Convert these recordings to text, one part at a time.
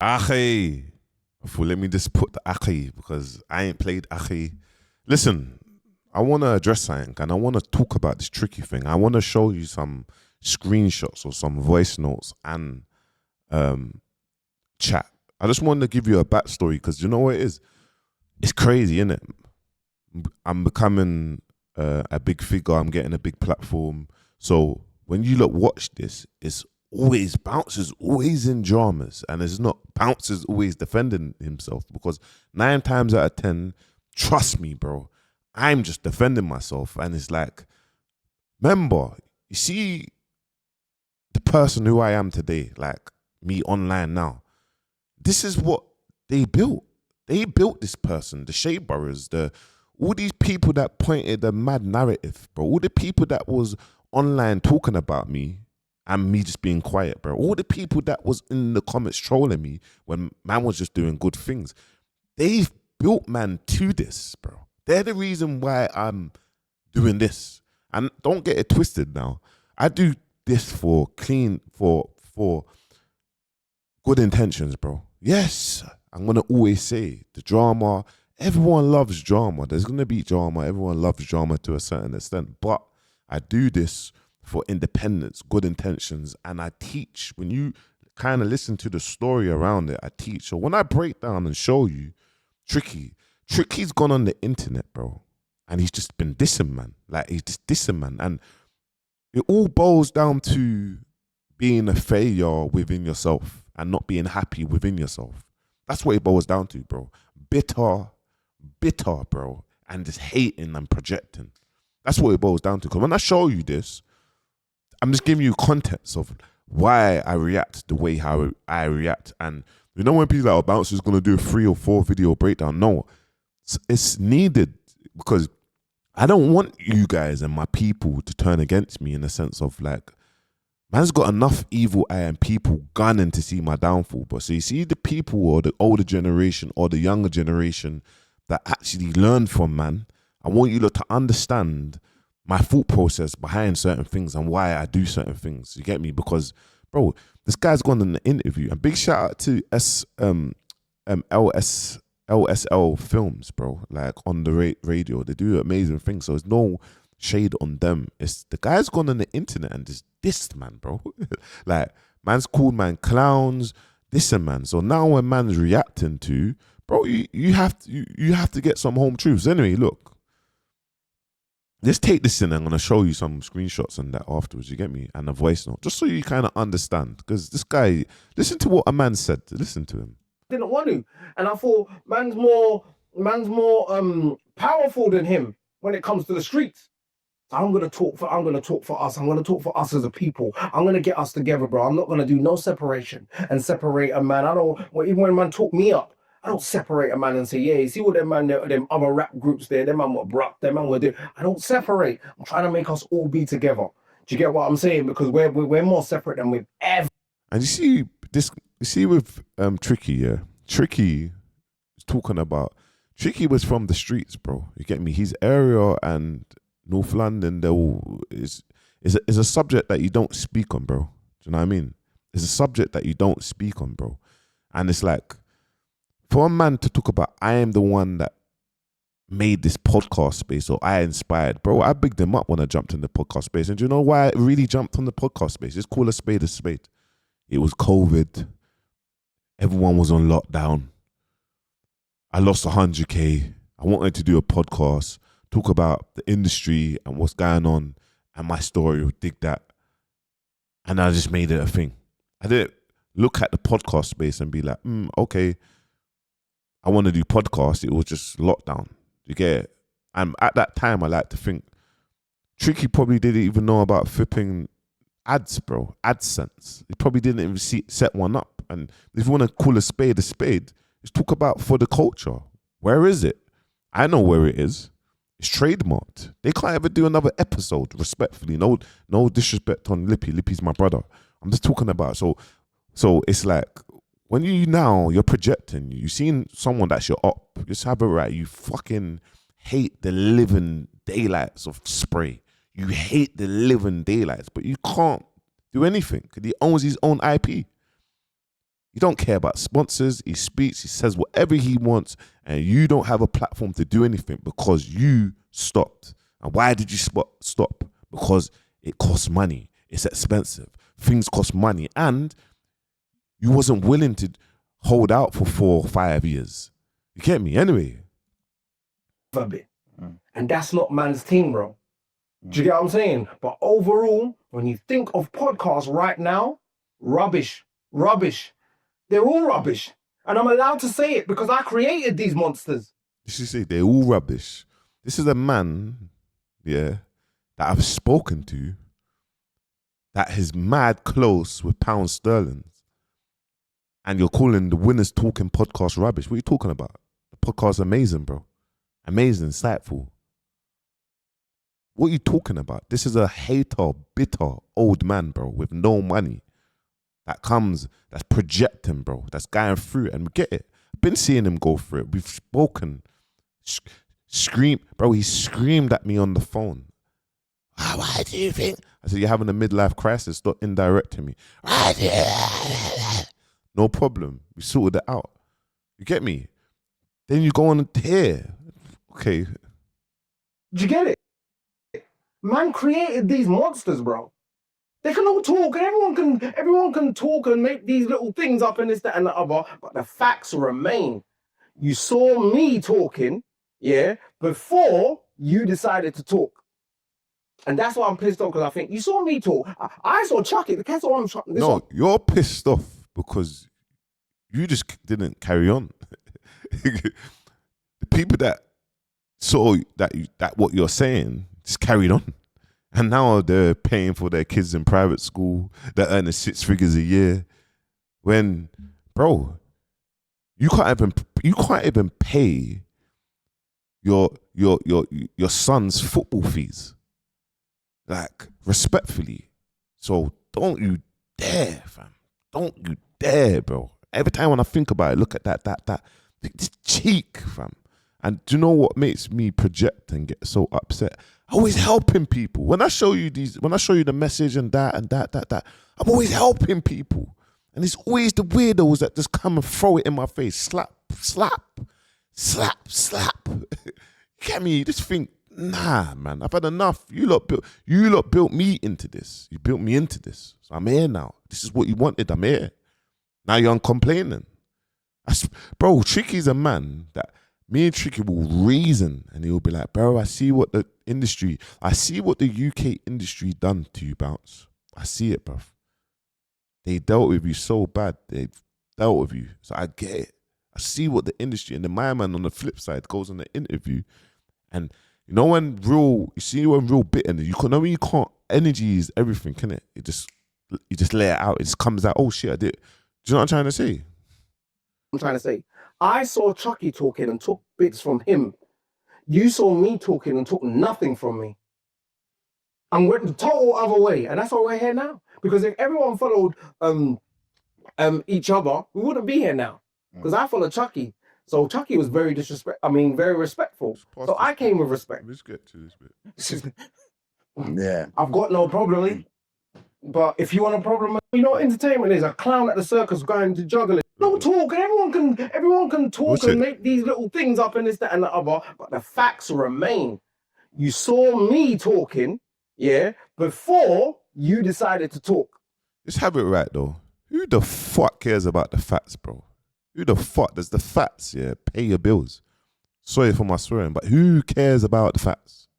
Ackhiii. Before, let me just put the Ackhiii because I ain't played Ackhiii. Listen, I want to address something and I want to talk about this tricky thing. I want to show you some screenshots or some voice notes and um, chat. I just wanted to give you a backstory because you know what it is? It's crazy, isn't it? I'm becoming a big figure. I'm getting a big platform. So when you watch this, it's always Bouncer's always in dramas, and it's not Bouncer's always defending himself because 9 times out of 10, trust me, bro, I'm just defending myself, and it's like, remember, you see the person who I am today, like me online now. This is what they built. They built this person, the Shea Burrows, the all these people that pointed the mad narrative, bro. All the people that was online talking about me and me just being quiet, bro. All the people that was in the comments trolling me when man was just doing good things. They've built man to this, bro. They're the reason why I'm doing this. And don't get it twisted now. I do this for good intentions, bro. Yes, I'm gonna always say the drama. Everyone loves drama. There's gonna be drama. Everyone loves drama to a certain extent. But I do this for independence, good intentions, and I teach. When you kind of listen to the story around it, I teach. So when I break down and show you, Tricky's gone on the internet, bro, and he's just been dissing, man. Like he's just dissing, man, and it all boils down to being a failure within yourself and not being happy within yourself. That's what it boils down to, bro. Bitter, bro, and just hating and projecting. That's what it boils down to. Because when I show you this, I'm just giving you context of why I react the way how I react. And you know when people are like, oh, Bouncer's going to do a 3 or 4 video breakdown. No, it's needed because I don't want you guys and my people to turn against me in the sense of like, man's got enough evil eye and people gunning to see my downfall. But so you see the people or the older generation or the younger generation that actually learned from man, I want you to understand my thought process behind certain things and why I do certain things. You get me? Because, bro, this guy's gone in the interview. And big shout out to LSL Films, bro. Like on the radio, they do amazing things. So there's no shade on them. It's the guy's gone on the internet and just dissed, man, bro. Like, man's called man clowns, dissing, man. So now when man's reacting to, bro, you have to get some home truths. Anyway, look. Let's take this in. I'm going to show you some screenshots and that afterwards, you get me? And a voice note, just so you kind of understand. Because this guy, listen to what a man said. Listen to him. Didn't want to. And I thought, man's more powerful than him when it comes to the streets. I'm gonna talk for us. I'm gonna talk for us as a people. I'm gonna get us together, bro. I'm not gonna do no separation and separate a man. I don't. Well, even when a man talk me up, I don't separate a man and say, yeah, you see what them man, them other rap groups there, them man what bruck, them man what do. I don't separate. I'm trying to make us all be together. Do you get what I'm saying? Because we're more separate than we've ever. And you see this. You see with Tricky, yeah. Tricky is talking about. Tricky was from the streets, bro. You get me? His area and North London, is a subject that you don't speak on, bro. Do you know what I mean? It's a subject that you don't speak on, bro. And it's like, for a man to talk about, I am the one that made this podcast space or I inspired, bro, I bigged him up when I jumped in the podcast space. And do you know why I really jumped on the podcast space? Just call a spade a spade. It was COVID. Everyone was on lockdown. I lost 100K. I wanted to do a podcast, talk about the industry and what's going on and my story, dig that. And I just made it a thing. I didn't look at the podcast space and be like, okay, I want to do podcasts. It was just lockdown. You get it? And at that time, I like to think Tricky probably didn't even know about flipping ads, bro. AdSense. He probably didn't even set one up. And if you want to call a spade, let's talk about for the culture. Where is it? I know where it is. It's trademarked. They can't ever do another episode, respectfully. No disrespect on Lippy. Lippy's my brother. I'm just talking about. So it's like, when you're projecting, you seen someone that's your op, just have it right. You fucking hate the living daylights of Spray. You hate the living daylights, but you can't do anything because he owns his own IP. He don't care about sponsors. He speaks. He says whatever he wants, and you don't have a platform to do anything because you stopped. And why did you stop? Because it costs money. It's expensive. Things cost money, and you wasn't willing to hold out for 4 or 5 years. You get me? Anyway. A bit. And that's not man's team, bro. Do you get what I'm saying? But overall, when you think of podcasts right now, rubbish. They're all rubbish. And I'm allowed to say it because I created these monsters. You should say they're all rubbish. This is a man, that I've spoken to that is mad close with pound sterling. And you're calling the Winners Talking podcast rubbish. What are you talking about? The podcast's amazing, bro. Amazing, insightful. What are you talking about? This is a hater, bitter, old man, bro, with no money. That's projecting, bro. That's going through it. And we get it. I've been seeing him go through it. We've spoken. Scream. Bro, he screamed at me on the phone. Why do you think? I said, you're having a midlife crisis. Stop indirecting me. No problem. We sorted it out. You get me? Then you go on here. Okay. Did you get it? Man created these monsters, bro. They can all talk, and everyone can talk and make these little things up and this, that, and the other, but the facts remain. You saw me talking, before you decided to talk. And that's why I'm pissed off, because I think you saw me talk. I saw Chucky. The cat's on. No, you're pissed off because you just didn't carry on. The people that saw that what you're saying just carried on. And now they're paying for their kids in private school. They're earning 6 figures a year. When, bro, you can't even pay your son's football fees. Like, respectfully. So don't you dare, fam. Don't you dare, bro. Every time when I think about it, look at that this cheek, fam. And do you know what makes me project and get so upset? Always helping people. When I show you the message and that, I'm always helping people. And it's always the weirdos that just come and throw it in my face. Slap. You get me? You just think, nah, man, I've had enough. You lot built me into this. You built me into this. So I'm here now. This is what you wanted. I'm here. Now you're uncomplaining. Bro, Tricky's a man that me and Tricky will reason, and he'll be like, bro, I see what the UK industry done to you, Bounce. I see it, bro. They dealt with you so bad. They dealt with you. So I get it. I see what the industry, and then my man on the flip side goes on the interview, and you know when real bitter, when you can't, energy is everything, can it? You just let it out. It just comes out, oh shit, I did. Do you know what I'm trying to say? I saw Chucky talking and took bits from him. You saw me talking and took nothing from me. And went the total other way. And that's why we're here now. Because if everyone followed each other, we wouldn't be here now. Because I followed Chucky. So Chucky was very very respectful. So I came with respect. Let's get to this bit. Yeah. I've got no problem. But if you want a problem, you know what entertainment is? A clown at the circus going to juggle it. No talk, and everyone can talk and make these little things up and this, that, and the other, but the facts remain. You saw me talking, before you decided to talk. Just have it right though. Who the fuck cares about the facts, bro? Who the fuck does the facts, pay your bills? Sorry for my swearing, but who cares about the facts?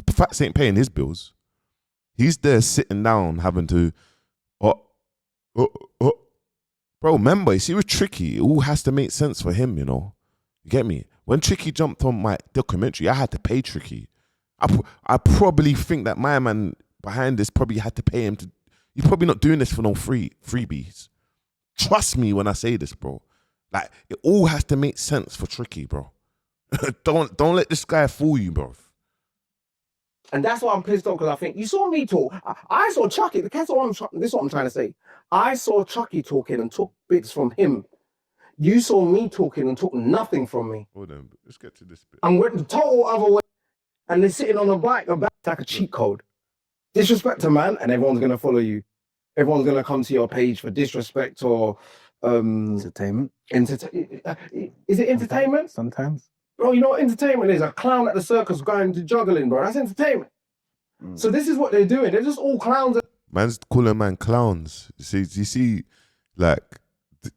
The facts ain't paying his bills. He's there sitting down having to, Bro, remember, you see with Tricky, it all has to make sense for him, you know? You get me? When Tricky jumped on my documentary, I had to pay Tricky. I probably think that my man behind this probably had to pay him to, he's probably not doing this for no freebies. Trust me when I say this, bro. Like, it all has to make sense for Tricky, bro. Don't let this guy fool you, bro. And that's why I'm pissed off, because I think you saw me talk. I saw Chucky. This is what I'm trying to say. I saw Chucky talking and took bits from him. You saw me talking and took nothing from me. Hold on, let's get to this bit. And went the total other way. And they're sitting on a bike, like a cheat code. Disrespect a man, and everyone's going to follow you. Everyone's going to come to your page for disrespect or Entertainment. Is it entertainment? Sometimes. Bro, you know what entertainment is? A clown at the circus going to juggling, bro. That's entertainment. So this is what they're doing. They're just all clowns. Man's calling man clowns. You see, like,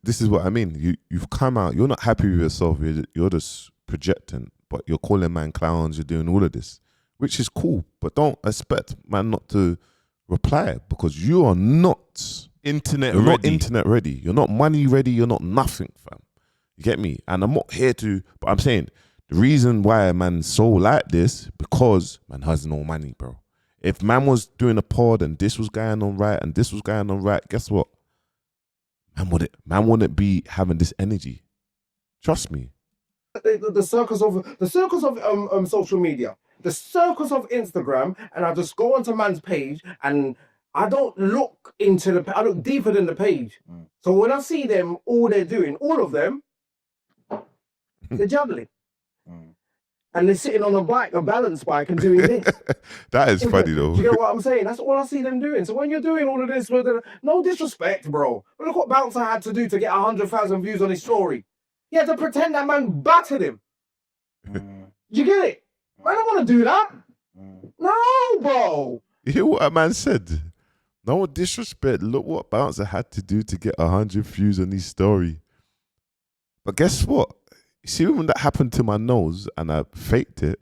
this is what I mean. You've come out, you're not happy with yourself, you're just projecting, but you're calling man clowns, you're doing all of this, which is cool, but don't expect man not to reply, because you are not internet ready. You're not money ready, you're not nothing, fam. You get me? And I'm not here to, but I'm saying, the reason why man's so like this, because man has no money, bro. If man was doing a pod and this was going on right and this was going on right, guess what? Man wouldn't be having this energy. Trust me. The circus of social media, the circus of Instagram, and I just go onto man's page and I don't look I look deeper than the page. So when I see them, all they're doing, all of them, they're juggling. And they're sitting on a balance bike and doing this. That is funny though. Do you know what I'm saying? That's all I see them doing. So when you're doing all of this, no disrespect, bro. But look what Bouncer had to do to get 100,000 views on his story. He had to pretend that man battered him. You get it? I don't want to do that. No, bro. You hear what a man said? No disrespect. Look what Bouncer had to do to get 100 views on his story. But guess what? You see, when that happened to my nose and I faked it,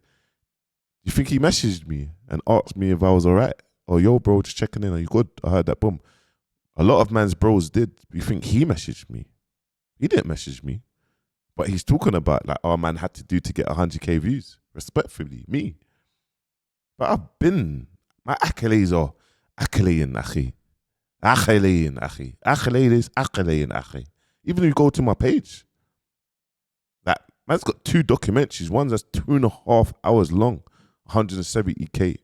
you think he messaged me and asked me if I was all right? Or, yo, bro, just checking in. Are you good? I heard that. Boom. A lot of man's bros did. You think he messaged me? He didn't message me. But he's talking about, like, oh, man had to do to get 100K views. Respectfully, me. But I've been, my accolades are accolade, Ackhiii. Accolade, Ackhiii. Accolade is accolade, Ackhiii. Even if you go to my page, that man's got 2 documentaries. One's that's 2.5 hours long, 170K.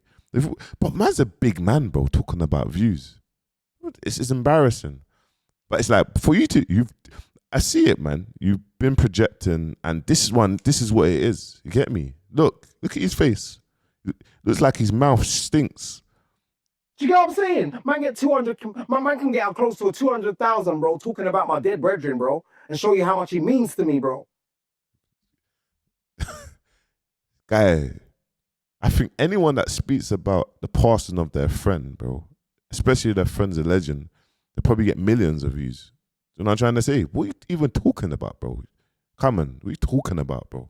But man's a big man, bro, talking about views. It's embarrassing. But it's like, for you to, I see it, man. You've been projecting, and this is what it is. You get me? Look at his face. It looks like his mouth stinks. Do you get what I'm saying? Man get 200, my man can get out close to 200,000, bro, talking about my dead brethren, bro, and show you how much he means to me, bro. Guy, I think anyone that speaks about the passing of their friend, bro, especially their friend's a legend, they probably get millions of views. You know what I'm trying to say? What are you even talking about, bro? Come on, what are you talking about, bro?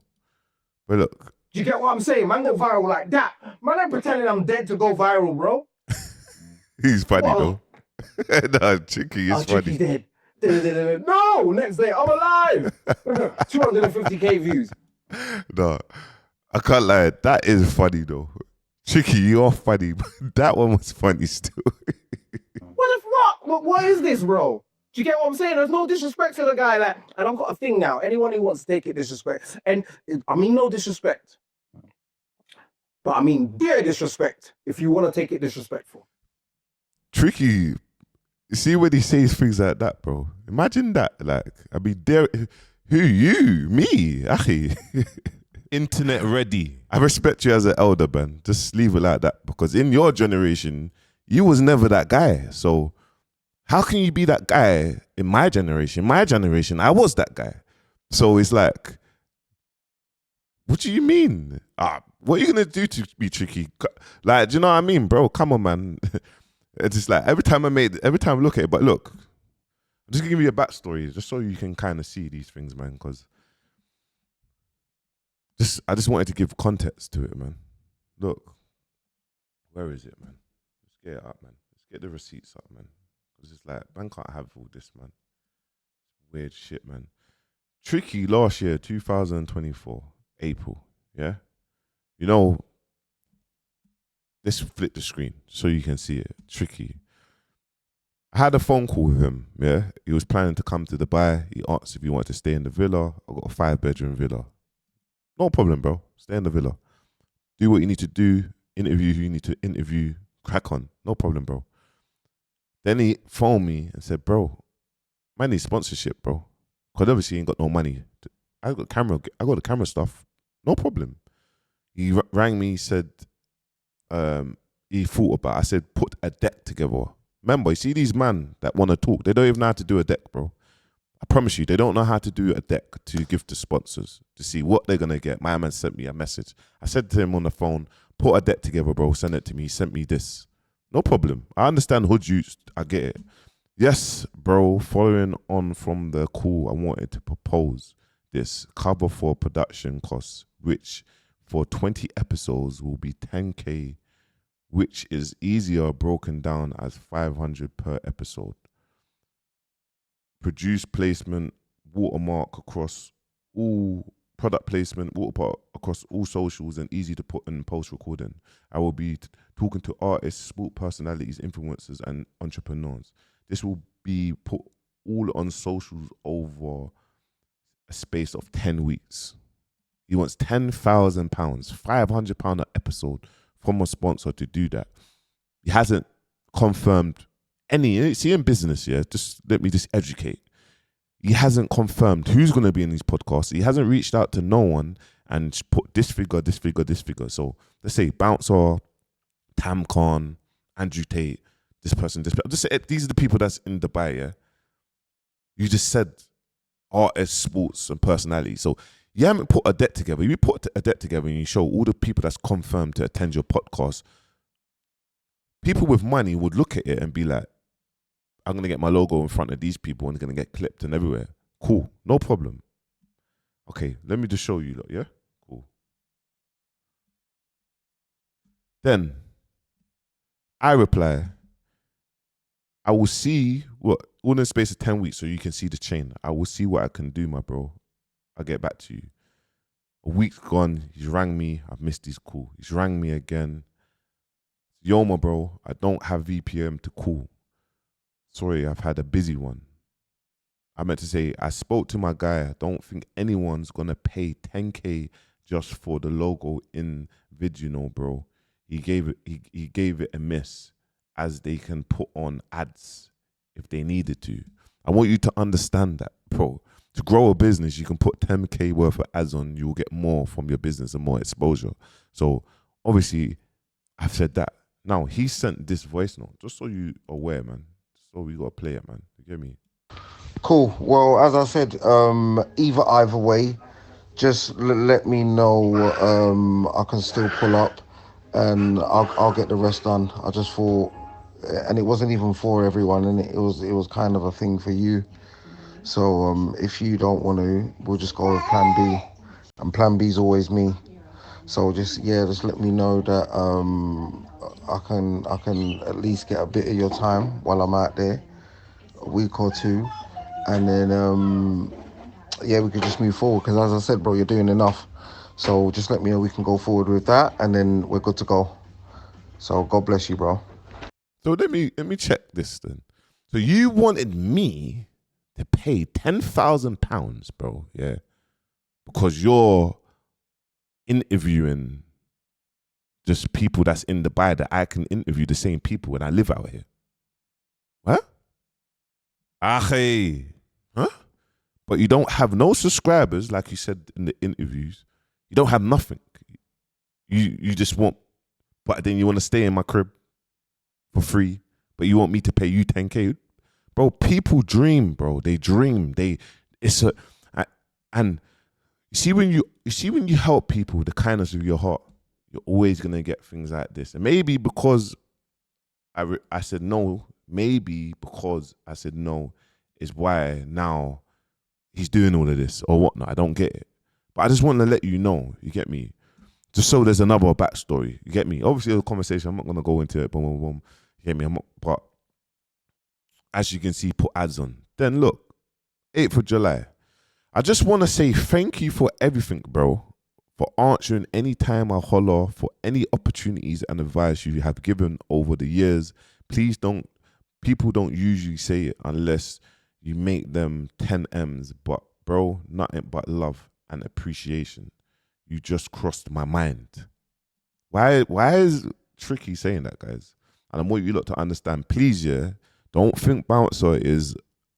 But look. Do you get what I'm saying? Man go viral like that. Man ain't pretending I'm dead to go viral, bro. He's funny, though. No, Chicky is funny. Chicky's dead. No, next day, I'm alive. 250K views. No, I can't lie. That is funny, though. Chicky, you're funny. That one was funny still. What is this, bro? Do you get what I'm saying? There's no disrespect to the guy. Like, and I've got a thing now. Anyone who wants to take it disrespect. And I mean no disrespect. But I mean dear disrespect if you want to take it disrespectful. Tricky. You see when he says things like that, bro? Imagine that. Like, I mean, who you? Me, Ackhiii. Internet ready. I respect you as an elder, man. Just leave it like that. Because in your generation, you was never that guy. So how can you be that guy in my generation? In my generation, I was that guy. So it's like, what do you mean? What are you going to do to be Tricky? Like, do you know what I mean, bro? Come on, man. It's just like, every time I look at it, but look, I'm just going to give you a backstory just so you can kind of see these things, man, because I just wanted to give context to it, man. Look, where is it, man? Let's get it up, man. Let's get the receipts up, man. Because it's like, man can't have all this, man. Weird shit, man. Tricky last year, 2024, April, yeah? You know, let's flip the screen so you can see it. Tricky. I had a phone call with him, yeah? He was planning to come to Dubai. He asked if he wanted to stay in the villa. I got a 5-bedroom villa. No problem, bro. Stay in the villa. Do what you need to do. Interview who you need to interview. Crack on. No problem, bro. Then he phoned me and said, bro, man needs sponsorship, bro. Because obviously he ain't got no money. I got the camera stuff. No problem. He rang me, said, he thought about it. I said, put a deck together. Remember, you see these men that want to talk, they don't even know how to do a deck, bro. I promise you, they don't know how to do a deck to give to sponsors to see what they're gonna get. My man sent me a message. I said to him on the phone, put a deck together, bro. Send it to me. He sent me this. No problem. I understand hood use. I get it. Yes, bro. Following on from the call, I wanted to propose this cover for production costs, which for 20 episodes will be 10K, which is easier broken down as 500 per episode. Produce placement, watermark across all product placement, watermark across all socials, and easy to put in post recording. I will be talking to artists, sport personalities, influencers, and entrepreneurs. This will be put all on socials over a space of 10 weeks. He wants £10,000, £500 an episode from a sponsor to do that. He hasn't confirmed any. See, in business, yeah, just let me just educate. He hasn't confirmed who's going to be in these podcasts. He hasn't reached out to no one and put this figure, this figure, this figure. So let's say Bouncer, Tam Khan, Andrew Tate, this person, this person. Just say, these are the people that's in Dubai, yeah? You just said artists, sports, and personality. So you haven't put a deck together. If you put a deck together and you show all the people that's confirmed to attend your podcast, people with money would look at it and be like, I'm going to get my logo in front of these people and it's going to get clipped and everywhere. Cool. No problem. Okay, let me just show you, look, yeah? Cool. Then I reply, I will see what, all in the space of 10 weeks so you can see the chain. I will see what I can do, my bro. I'll get back to you. A week's gone. He's rang me. I've missed his call. He's rang me again. Yo, my bro, I don't have VPN to call. Sorry, I've had a busy one. I meant to say, I spoke to my guy. I don't think anyone's going to pay 10K just for the logo in video, bro. He gave it a miss, as they can put on ads if they needed to. I want you to understand that, bro. To grow a business, you can put 10K worth of ads on. You will get more from your business and more exposure. So obviously, I've said that. Now, he sent this voice note, just so you aware, man. So we got to play it, man. You get me? Cool. Well, as I said, either way, just let me know. I can still pull up, and I'll get the rest done. I just thought, and it wasn't even for everyone, and it was kind of a thing for you. So if you don't want to, we'll just go with Plan B, and Plan B is always me. So just let me know that I can at least get a bit of your time while I'm out there, a week or two, and then we could just move forward. Because as I said, bro, you're doing enough. So just let me know, we can go forward with that, and then we're good to go. So God bless you, bro. So let me check this then. So you wanted me to pay £10,000, bro, yeah, because you're interviewing just people that's in Dubai that I can interview the same people when I live out here. What? Ackhiii. Huh? But you don't have no subscribers, like you said in the interviews. You don't have nothing. You just want, but then you want to stay in my crib for free, but you want me to pay you 10K. Bro, people dream, bro. They dream. And you see when you help people, the kindness of your heart, you're always gonna get things like this. And maybe because I said no, is why now he's doing all of this or whatnot. I don't get it, but I just want to let you know. You get me? Just so there's another backstory. You get me? Obviously, the conversation. I'm not gonna go into it. Boom, boom, boom. You get me? But as you can see, put ads on. Then look, 8th of July. I just want to say thank you for everything, bro. For answering any time I holler, for any opportunities and advice you have given over the years. People don't usually say it unless you make them 10 M's. But bro, nothing but love and appreciation. You just crossed my mind. Why is Tricky saying that, guys? And I want you lot to understand, please, yeah, don't think Bouncer is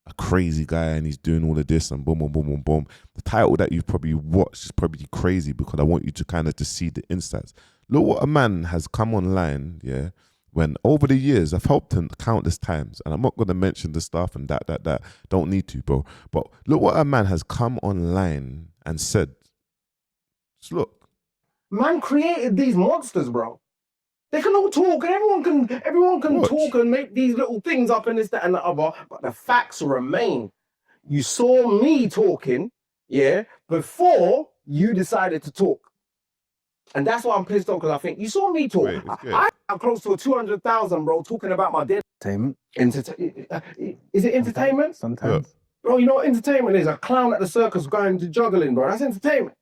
a crazy guy and he's doing all of this and boom, boom, boom, boom, boom. The title that you've probably watched is probably crazy because I want you to kind of to see the insights. Look what a man has come online, yeah, when over the years I've helped him countless times, and I'm not gonna mention the stuff and that. Don't need to, bro. But look what a man has come online and said. Just look. Man created these monsters, bro. They can all talk, and everyone can Watch. talk and make these little things up and this, that, and the other. But the facts remain. You saw me talking, yeah, before you decided to talk. And that's why I'm pissed off, because I think you saw me talk. Wait, it's good. I'm close to 200,000, bro, talking about my dead. Entertainment. Is it entertainment? Sometimes. Bro, you know what entertainment is? A clown at the circus going to juggling, bro. That's entertainment.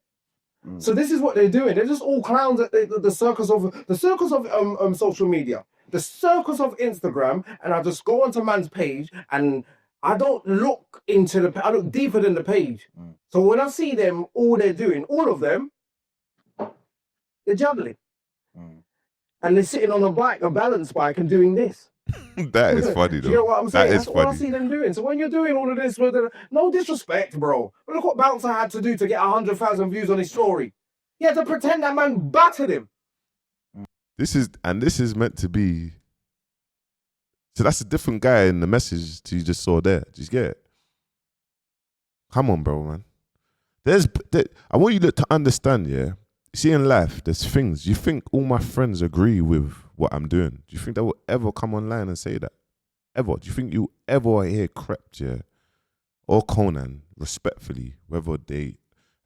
So this is what they're doing. They're just all clowns at the circus of social media, the circus of Instagram. And I just go onto man's page, and I don't look into I look deeper than the page. So when I see them, all they're doing, all of them, they're juggling, and they're sitting on a balance bike, and doing this. That is funny, though. Do you know what I'm saying? That's what I funny. see them doing. So when you're doing all of this, no disrespect, bro. But look what Bouncer had to do to get 100,000 views on his story. He had to pretend that man battered him. This is meant to be. So that's a different guy in the message you just saw there. Just get it. Come on, bro, man. I want you to understand, yeah. See, in life, there's things. You think all my friends agree with what I'm doing? Do you think they will ever come online and say that? Ever? Do you think you ever hear Crept, yeah, or Conan, respectfully, whether they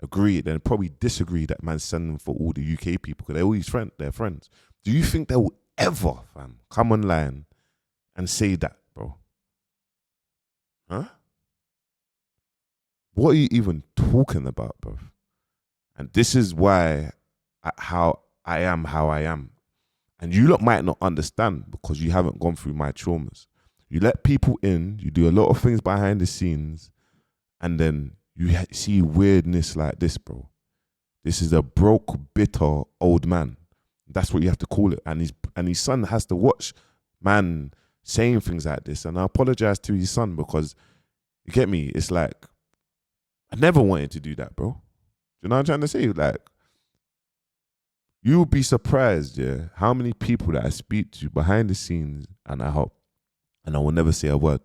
agree, then probably disagree that man's sending for all the UK people because they're all his they're friends. Do you think they will ever, fam, come online and say that, bro? Huh? What are you even talking about, bro? And this is why how I am. And you lot might not understand because you haven't gone through my traumas. You let people in, you do a lot of things behind the scenes, and then you see weirdness like this, bro. This is a broke, bitter old man. That's what you have to call it. And his son has to watch man saying things like this. And I apologize to his son because, you get me, it's like, I never wanted to do that, bro. Do you know what I'm trying to say? Like, you'll be surprised, yeah, how many people that I speak to behind the scenes and I help, and I will never say a word.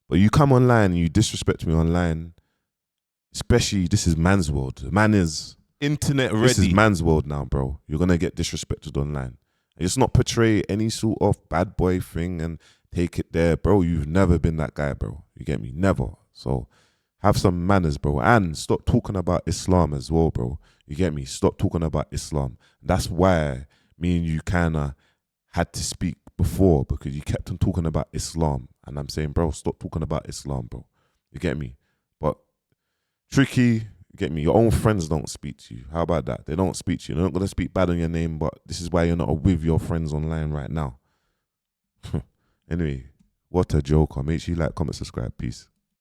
But you come online and you disrespect me online, especially, this is man's world. Man is internet ready. This is man's world now, bro. You're going to get disrespected online. And just not portray any sort of bad boy thing and take it there, bro. You've never been that guy, bro. You get me? Never. So have some manners, bro. And stop talking about Islam as well, bro. You get me? Stop talking about Islam. That's why me and you kind of had to speak before, because you kept on talking about Islam. And I'm saying, bro, stop talking about Islam, bro. You get me? But Tricky, you get me? Your own friends don't speak to you. How about that? They don't speak to you. They're not going to speak bad on your name, but this is why you're not with your friends online right now. Anyway, what a joker. Make sure you like, comment, subscribe. Peace.